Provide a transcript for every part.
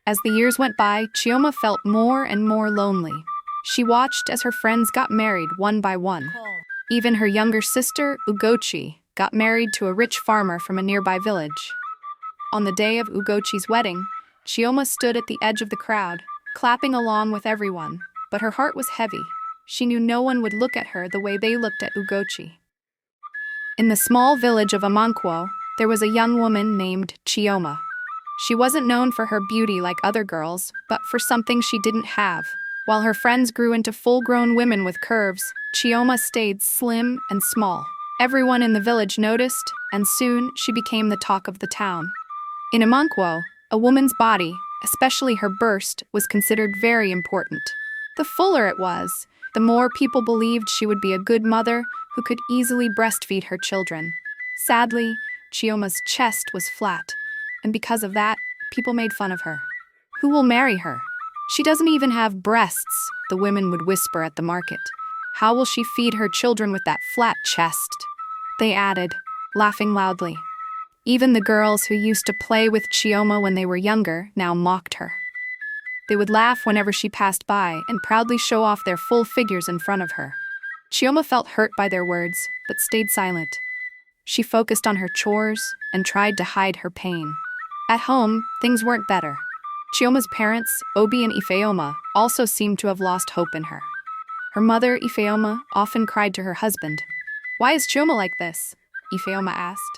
As the years went by, Chioma felt more and more lonely. She watched as her friends got married one by one. Even her younger sister, Ugochi, got married to a rich farmer from a nearby village. On the day of Ugochi's wedding, Chioma stood at the edge of the crowd, clapping along with everyone, but her heart was heavy. She knew no one would look at her the way they looked at Ugochi. In the small village of Amanquo, there was a young woman named Chioma. She wasn't known for her beauty like other girls, but for something she didn't have. While her friends grew into full-grown women with curves, Chioma stayed slim and small. Everyone in the village noticed, and soon she became the talk of the town. In Amanquo, a woman's body, especially her burst, was considered very important. The fuller it was, the more people believed she would be a good mother who could easily breastfeed her children. Sadly, Chioma's chest was flat, and because of that, people made fun of her. Who will marry her? She doesn't even have breasts, the women would whisper at the market. How will she feed her children with that flat chest? They added, laughing loudly. Even the girls who used to play with Chioma when they were younger now mocked her. They would laugh whenever she passed by and proudly show off their full figures in front of her. Chioma felt hurt by their words, but stayed silent. She focused on her chores and tried to hide her pain. At home, things weren't better. Chioma's parents, Obi and Ifeoma, also seemed to have lost hope in her. Her mother, Ifeoma, often cried to her husband. "Why is Chioma like this?" Ifeoma asked.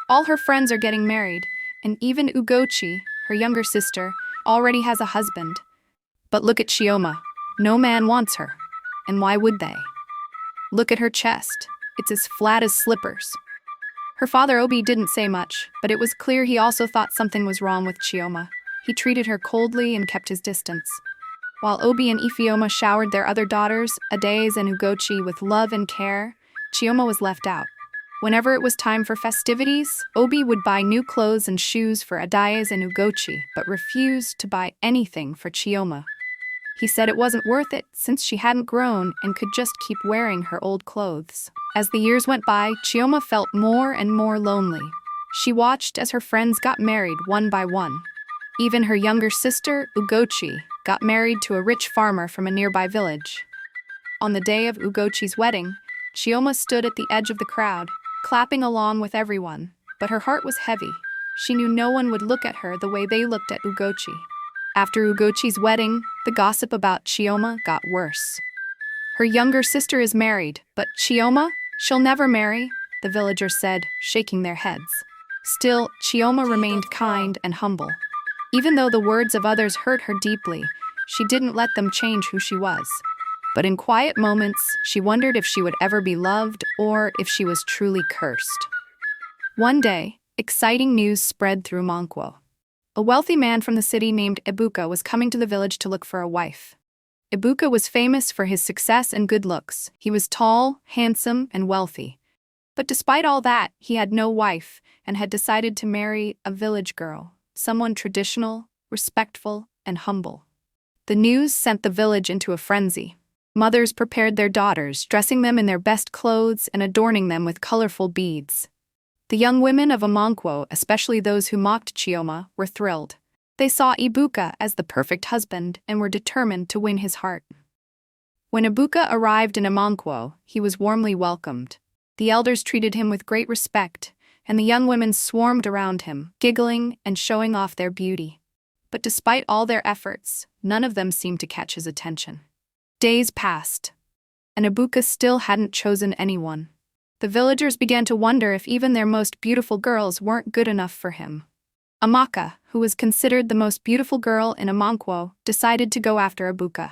"All her friends are getting married, and even Ugochi, her younger sister, already has a husband. But look at Chioma. No man wants her. And why would they? Look at her chest. It's as flat as slippers." Her father Obi didn't say much, but it was clear he also thought something was wrong with Chioma. He treated her coldly and kept his distance. While Obi and Ifeoma showered their other daughters, Adaze and Ugochi, with love and care, Chioma was left out. Whenever it was time for festivities, Obi would buy new clothes and shoes for Adaze and Ugochi, but refused to buy anything for Chioma. He said it wasn't worth it since she hadn't grown and could just keep wearing her old clothes. As the years went by, Chioma felt more and more lonely. She watched as her friends got married one by one. Even her younger sister, Ugochi, got married to a rich farmer from a nearby village. On the day of Ugochi's wedding, Chioma stood at the edge of the crowd, clapping along with everyone, but her heart was heavy. She knew no one would look at her the way they looked at Ugochi. After Ugochi's wedding, the gossip about Chioma got worse. "Her younger sister is married, but Chioma? She'll never marry," the villagers said, shaking their heads. Still, Chioma remained kind and humble. Even though the words of others hurt her deeply, she didn't let them change who she was. But in quiet moments, she wondered if she would ever be loved or if she was truly cursed. One day, exciting news spread through Manquo. A wealthy man from the city named Ibuka was coming to the village to look for a wife. Ibuka was famous for his success and good looks. He was tall, handsome, and wealthy. But despite all that, he had no wife and had decided to marry a village girl, someone traditional, respectful, and humble. The news sent the village into a frenzy. Mothers prepared their daughters, dressing them in their best clothes and adorning them with colorful beads. The young women of Amanquo, especially those who mocked Chioma, were thrilled. They saw Ibuka as the perfect husband and were determined to win his heart. When Ibuka arrived in Amanquo, he was warmly welcomed. The elders treated him with great respect, and the young women swarmed around him, giggling and showing off their beauty. But despite all their efforts, none of them seemed to catch his attention. Days passed, and Ibuka still hadn't chosen anyone. The villagers began to wonder if even their most beautiful girls weren't good enough for him. Amaka, who was considered the most beautiful girl in Amanquo, decided to go after Ibuka.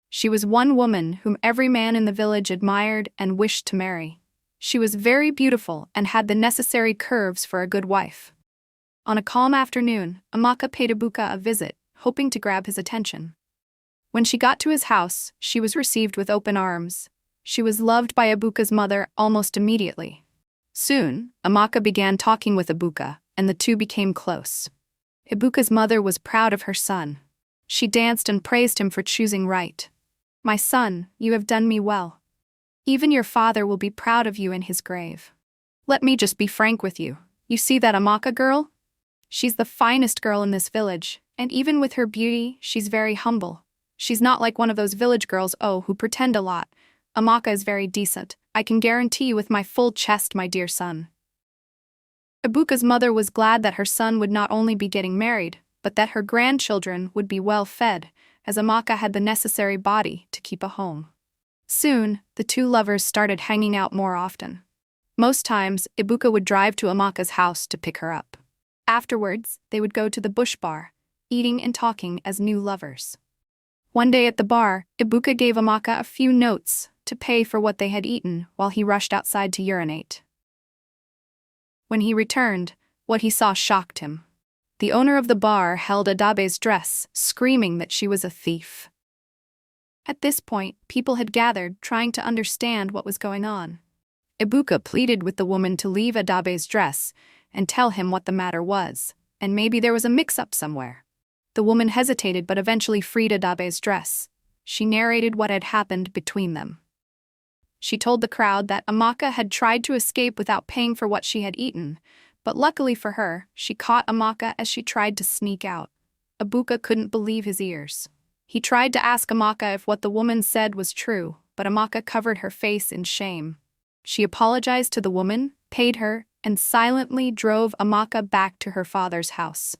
She was one woman whom every man in the village admired and wished to marry. She was very beautiful and had the necessary curves for a good wife. On a calm afternoon, Amaka paid Ibuka a visit, hoping to grab his attention. When she got to his house, she was received with open arms. She was loved by Ibuka's mother almost immediately. Soon, Amaka began talking with Ibuka, and the two became close. Ibuka's mother was proud of her son. She danced and praised him for choosing right. "My son, you have done me well. Even your father will be proud of you in his grave. Let me just be frank with you. You see that Amaka girl? She's the finest girl in this village, and even with her beauty, she's very humble. She's not like one of those village girls, who pretend a lot. Amaka is very decent. I can guarantee you with my full chest, my dear son. Ibuka's mother was glad that her son would not only be getting married, but that her grandchildren would be well fed, as Amaka had the necessary body to keep a home. Soon, the two lovers started hanging out more often. Most times, Ibuka would drive to Amaka's house to pick her up. Afterwards, they would go to the bush bar, eating and talking as new lovers. One day at the bar, Ibuka gave Amaka a few notes to pay for what they had eaten while he rushed outside to urinate. When he returned, what he saw shocked him. The owner of the bar held Adabe's dress, screaming that she was a thief. At this point, people had gathered, trying to understand what was going on. Ibuka pleaded with the woman to leave Adabe's dress and tell him what the matter was, and maybe there was a mix-up somewhere. The woman hesitated but eventually freed Adabe's dress. She narrated what had happened between them. She told the crowd that Amaka had tried to escape without paying for what she had eaten, but luckily for her, she caught Amaka as she tried to sneak out. Ibuka couldn't believe his ears. He tried to ask Amaka if what the woman said was true, but Amaka covered her face in shame. She apologized to the woman, paid her, and silently drove Amaka back to her father's house.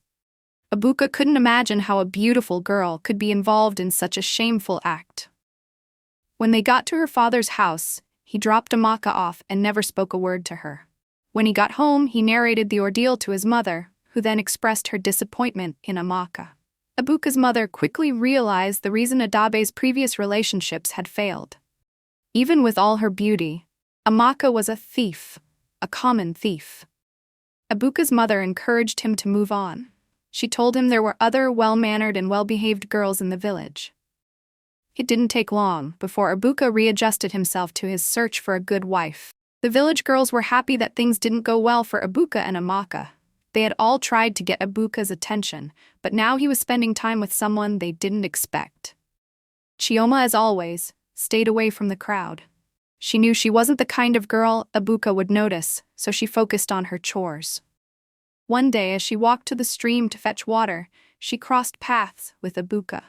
Ibuka couldn't imagine how a beautiful girl could be involved in such a shameful act. When they got to her father's house, he dropped Amaka off and never spoke a word to her. When he got home, he narrated the ordeal to his mother, who then expressed her disappointment in Amaka. Ibuka's mother quickly realized the reason Adabe's previous relationships had failed. Even with all her beauty, Amaka was a thief, a common thief. Ibuka's mother encouraged him to move on. She told him there were other well-mannered and well-behaved girls in the village. It didn't take long before Ibuka readjusted himself to his search for a good wife. The village girls were happy that things didn't go well for Ibuka and Amaka. They had all tried to get Ibuka's attention, but now he was spending time with someone they didn't expect. Chioma, as always, stayed away from the crowd. She knew she wasn't the kind of girl Ibuka would notice, so she focused on her chores. One day, as she walked to the stream to fetch water, she crossed paths with Ibuka.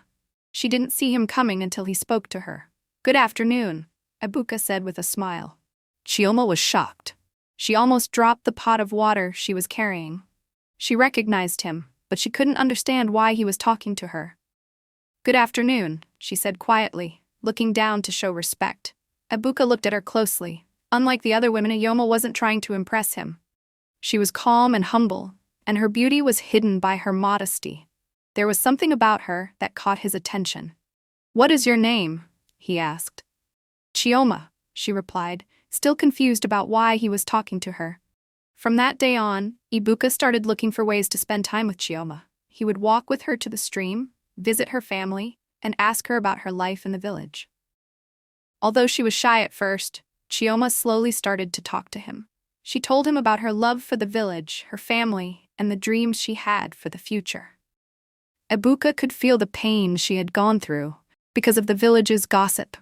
She didn't see him coming until he spoke to her. "Good afternoon," Ibuka said with a smile. Chioma was shocked. She almost dropped the pot of water she was carrying. She recognized him, but she couldn't understand why he was talking to her. "Good afternoon," she said quietly, looking down to show respect. Ibuka looked at her closely. Unlike the other women, Chioma wasn't trying to impress him. She was calm and humble, and her beauty was hidden by her modesty. There was something about her that caught his attention. "What is your name?" he asked. "Chioma," she replied, still confused about why he was talking to her. From that day on, Ibuka started looking for ways to spend time with Chioma. He would walk with her to the stream, visit her family, and ask her about her life in the village. Although she was shy at first, Chioma slowly started to talk to him. She told him about her love for the village, her family, and the dreams she had for the future. Ibuka could feel the pain she had gone through because of the village's gossip.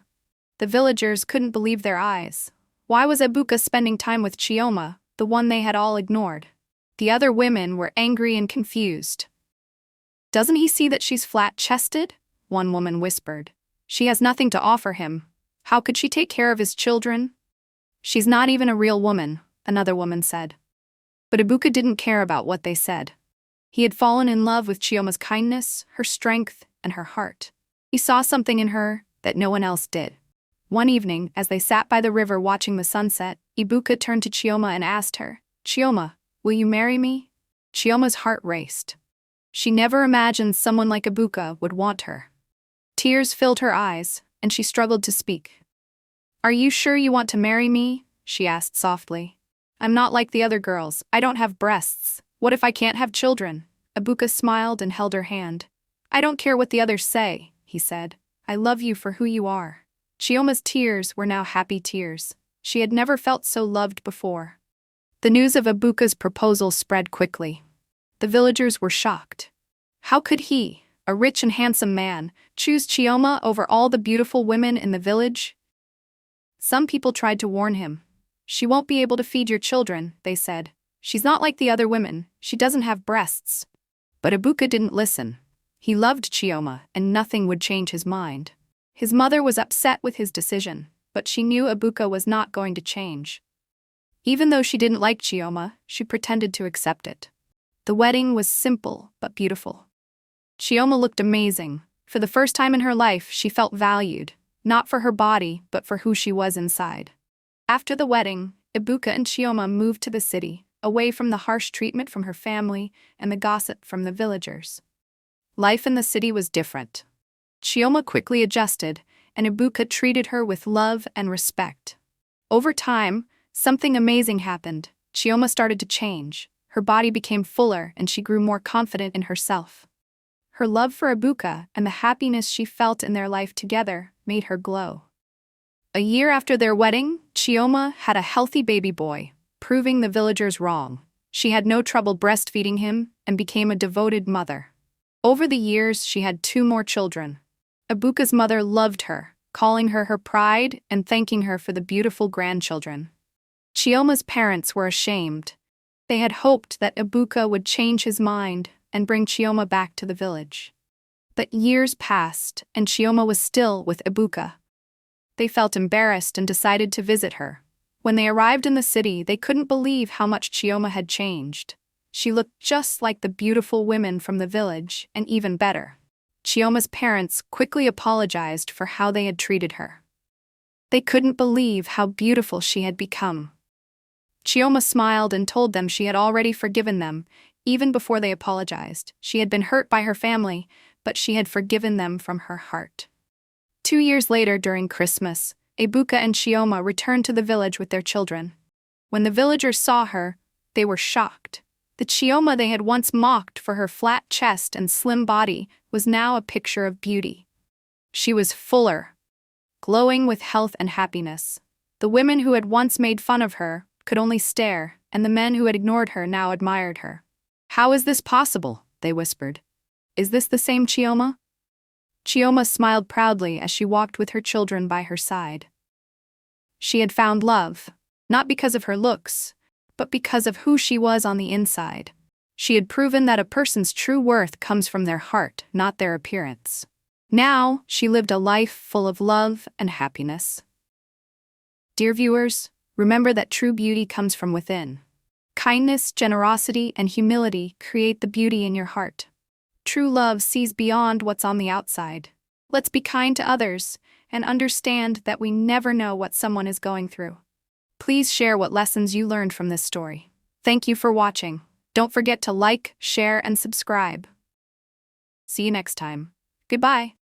The villagers couldn't believe their eyes. Why was Ibuka spending time with Chioma, the one they had all ignored? The other women were angry and confused. "Doesn't he see that she's flat-chested?" one woman whispered. "She has nothing to offer him. How could she take care of his children?" "She's not even a real woman," another woman said. But Ibuka didn't care about what they said. He had fallen in love with Chioma's kindness, her strength, and her heart. He saw something in her that no one else did. One evening, as they sat by the river watching the sunset, Ibuka turned to Chioma and asked her, "Chioma, will you marry me?" Chioma's heart raced. She never imagined someone like Ibuka would want her. Tears filled her eyes, and she struggled to speak. "Are you sure you want to marry me?" she asked softly. "I'm not like the other girls. I don't have breasts. What if I can't have children?" Ibuka smiled and held her hand. "I don't care what the others say," he said. "I love you for who you are." Chioma's tears were now happy tears. She had never felt so loved before. The news of Ibuka's proposal spread quickly. The villagers were shocked. How could he, a rich and handsome man, choose Chioma over all the beautiful women in the village? Some people tried to warn him. "She won't be able to feed your children," they said. She's not like the other women, she doesn't have breasts. But Ibuka didn't listen. He loved Chioma, and nothing would change his mind. His mother was upset with his decision, but she knew Ibuka was not going to change. Even though she didn't like Chioma, she pretended to accept it. The wedding was simple but beautiful. Chioma looked amazing. For the first time in her life, she felt valued, not for her body, but for who she was inside. After the wedding, Ibuka and Chioma moved to the city, away from the harsh treatment from her family and the gossip from the villagers. Life in the city was different. Chioma quickly adjusted, and Ibuka treated her with love and respect. Over time, something amazing happened. Chioma started to change. Her body became fuller and she grew more confident in herself. Her love for Ibuka and the happiness she felt in their life together made her glow. A year after their wedding, Chioma had a healthy baby boy, proving the villagers wrong. She had no trouble breastfeeding him and became a devoted mother. Over the years, she had 2 more children. Ibuka's mother loved her, calling her her pride and thanking her for the beautiful grandchildren. Chioma's parents were ashamed. They had hoped that Ibuka would change his mind and bring Chioma back to the village. But years passed, and Chioma was still with Ibuka. They felt embarrassed and decided to visit her. When they arrived in the city, they couldn't believe how much Chioma had changed. She looked just like the beautiful women from the village, and even better. Chioma's parents quickly apologized for how they had treated her. They couldn't believe how beautiful she had become. Chioma smiled and told them she had already forgiven them, even before they apologized. She had been hurt by her family, but she had forgiven them from her heart. 2 years later, during Christmas, Ibuka and Chioma returned to the village with their children. When the villagers saw her, they were shocked. The Chioma they had once mocked for her flat chest and slim body was now a picture of beauty. She was fuller, glowing with health and happiness. The women who had once made fun of her could only stare, and the men who had ignored her now admired her. "How is this possible?" they whispered. "Is this the same Chioma?" Chioma smiled proudly as she walked with her children by her side. She had found love, not because of her looks, but because of who she was on the inside. She had proven that a person's true worth comes from their heart, not their appearance. Now, she lived a life full of love and happiness. Dear viewers, remember that true beauty comes from within. Kindness, generosity, and humility create the beauty in your heart. True love sees beyond what's on the outside. Let's be kind to others and understand that we never know what someone is going through. Please share what lessons you learned from this story. Thank you for watching. Don't forget to like, share, and subscribe. See you next time. Goodbye.